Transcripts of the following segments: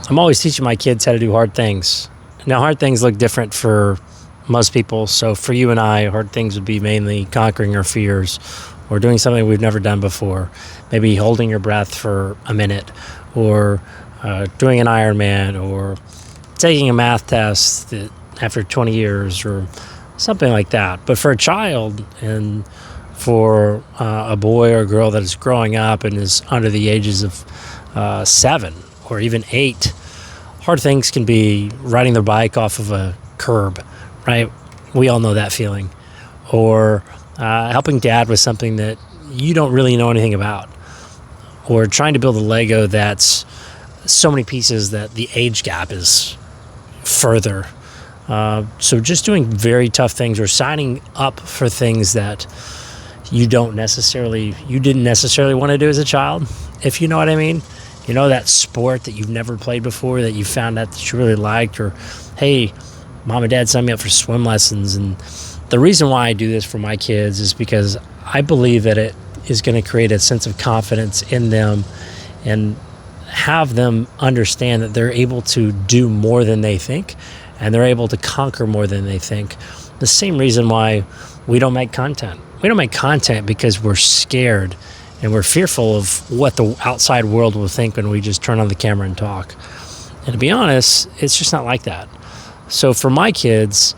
I'm always teaching my kids how to do hard things. Now, hard things look different for most people. So for you and I, hard things would be mainly conquering our fears or doing something we've never done before. Maybe holding your breath for a minute, or doing an Ironman, or taking a math test after 20 years, or something like that. But for a child, and for a boy or a girl that is growing up and is under the ages of 7 or even 8, hard things can be riding their bike off of a curb, right? We all know that feeling. Or helping dad with something that you don't really know anything about. Or trying to build a Lego that's so many pieces that the age gap is further. So just doing very tough things, or signing up for things that you didn't necessarily want to do as a child, if you know what I mean. You know, that sport that you've never played before that you found out that you really liked, or, hey, mom and dad signed me up for swim lessons. And the reason why I do this for my kids is because I believe that it is going to create a sense of confidence in them and have them understand that they're able to do more than they think, and they're able to conquer more than they think. The same reason why we don't make content. We don't make content because we're scared and we're fearful of what the outside world will think when we just turn on the camera and talk. And to be honest, it's just not like that. So for my kids,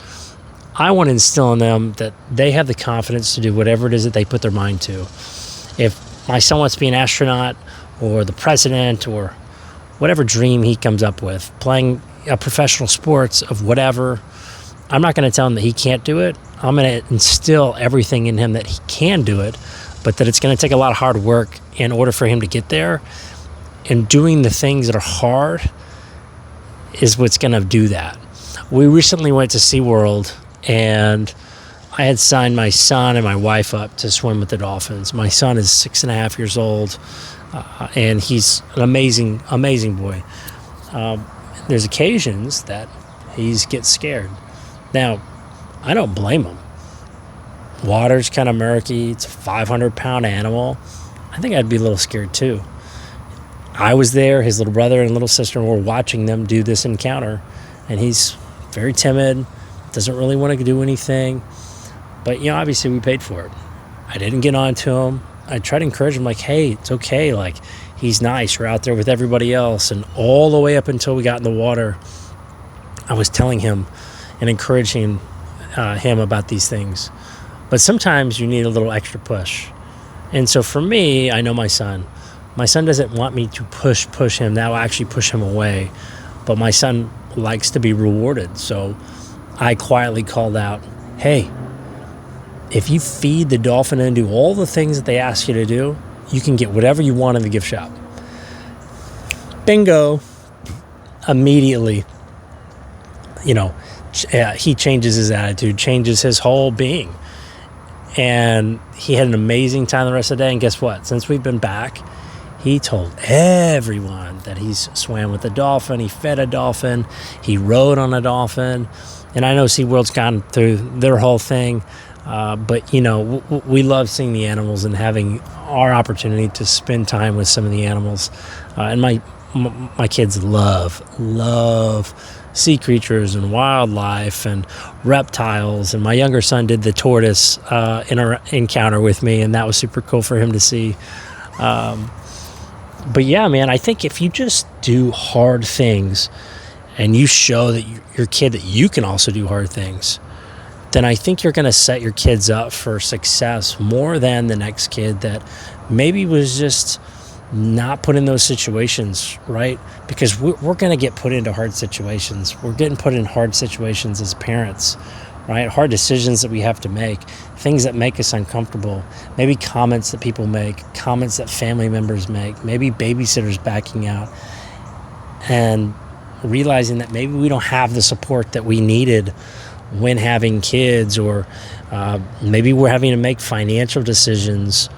I want to instill in them that they have the confidence to do whatever it is that they put their mind to. If my son wants to be an astronaut or the president or whatever dream he comes up with, playing a professional sports of whatever, I'm not going to tell him that he can't do it. I'm going to instill everything in him that he can do it, but that it's going to take a lot of hard work in order for him to get there. And doing the things that are hard is what's going to do that. We recently went to SeaWorld, and I had signed my son and my wife up to swim with the dolphins. My son is 6.5 years old, and he's an amazing, amazing boy. There's occasions that he gets scared. Now, I don't blame him. Water's kind of murky. It's a 500-pound animal. I think I'd be a little scared too. I was there. His little brother and little sister were watching them do this encounter, and he's very timid, doesn't really want to do anything. But, obviously we paid for it. I didn't get on to him. I tried to encourage him, like, hey, it's okay. Like, he's nice. You're out there with everybody else. And all the way up until we got in the water, I was telling him and encouraging him about these things. But sometimes you need a little extra push. And so for me, I know my son. My son doesn't want me to push him. That will actually push him away. But my son likes to be rewarded. So I quietly called out, hey, if you feed the dolphin and do all the things that they ask you to do, you can get whatever you want in the gift shop. Bingo. Immediately, he changes his attitude, changes his whole being. And he had an amazing time the rest of the day. And guess what? Since we've been back, he told everyone that he's swam with a dolphin, he fed a dolphin, he rode on a dolphin. And I know SeaWorld's gone through their whole thing, but, we love seeing the animals and having our opportunity to spend time with some of the animals. And my kids love sea creatures and wildlife and reptiles. And my younger son did the tortoise encounter with me, and that was super cool for him to see. But yeah, man, I think if you just do hard things and you show that your kid that you can also do hard things, then I think you're going to set your kids up for success more than the next kid that maybe was just not put in those situations, right? Because we're going to get put into hard situations. We're getting put in hard situations as parents, right? Hard decisions that we have to make, things that make us uncomfortable, maybe comments that people make, comments that family members make, maybe babysitters backing out, and realizing that maybe we don't have the support that we needed when having kids, or maybe we're having to make financial decisions.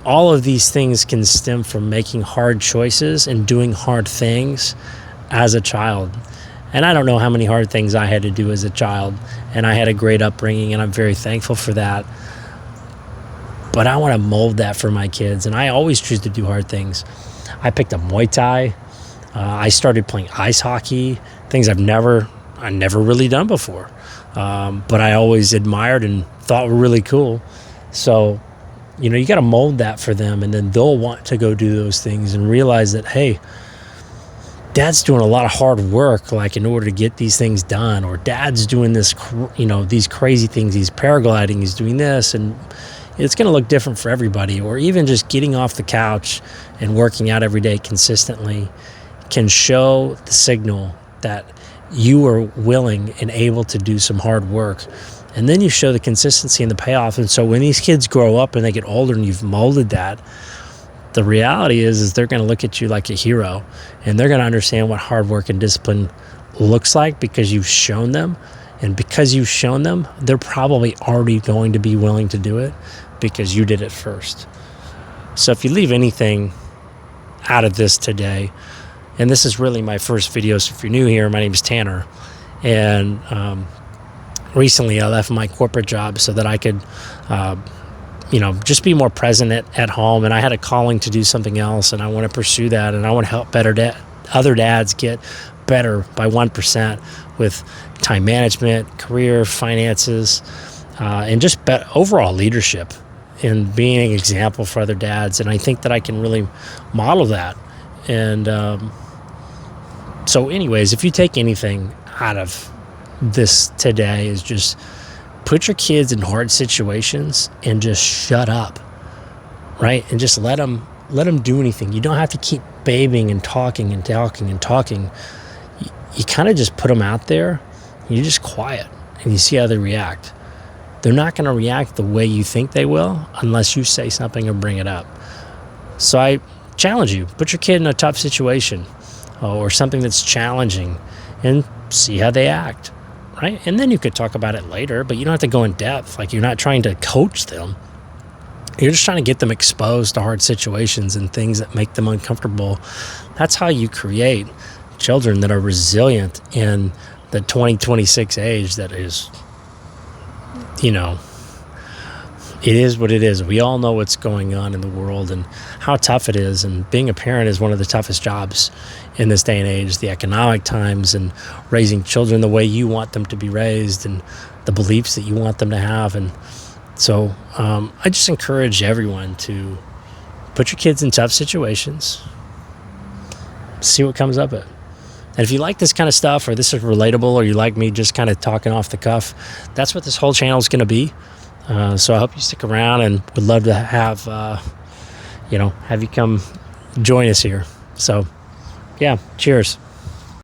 All of these things can stem from making hard choices and doing hard things as a child. And I don't know how many hard things I had to do as a child, and I had a great upbringing, and I'm very thankful for that. But I want to mold that for my kids, and I always choose to do hard things. I picked up Muay Thai. I started playing ice hockey, things I never really done before, but I always admired and thought were really cool. So, you got to mold that for them, and then they'll want to go do those things and realize that, hey, dad's doing a lot of hard work, like in order to get these things done, or dad's doing this, these crazy things, he's paragliding, he's doing this, and it's going to look different for everybody. Or even just getting off the couch and working out every day consistently can show the signal that you are willing and able to do some hard work. And then you show the consistency and the payoff. And so when these kids grow up and they get older and you've molded that, the reality is they're going to look at you like a hero, and they're going to understand what hard work and discipline looks like because you've shown them. And because you've shown them, they're probably already going to be willing to do it because you did it first. So if you leave anything out of this today, and this is really my first video, so if you're new here, my name is Tanner, and recently I left my corporate job so that I could just be more present at home, and I had a calling to do something else, and I want to pursue that, and I want to help other dads get better by 1% with time management, career, finances, and just overall leadership, and being an example for other dads. And I think that I can really model that. And so anyways, if you take anything out of this today, is just put your kids in hard situations and just shut up, right? And just let them do anything. You don't have to keep babying and talking and talking and talking. You kind of just put them out there, and you're just quiet, and you see how they react. They're not going to react the way you think they will unless you say something or bring it up. So I challenge you, put your kid in a tough situation or something that's challenging and see how they act, right? And then you could talk about it later, but you don't have to go in depth. Like, you're not trying to coach them. You're just trying to get them exposed to hard situations and things that make them uncomfortable. That's how you create children that are resilient in the 2026 age that is, it is what it is. We all know what's going on in the world and how tough it is. And being a parent is one of the toughest jobs in this day and age. The economic times and raising children the way you want them to be raised and the beliefs that you want them to have. And so I just encourage everyone to put your kids in tough situations, see what comes of it. And if you like this kind of stuff, or this is relatable, or you like me just kind of talking off the cuff, that's what this whole channel is going to be. So I hope you stick around, and would love to have you come join us here. So, yeah, cheers.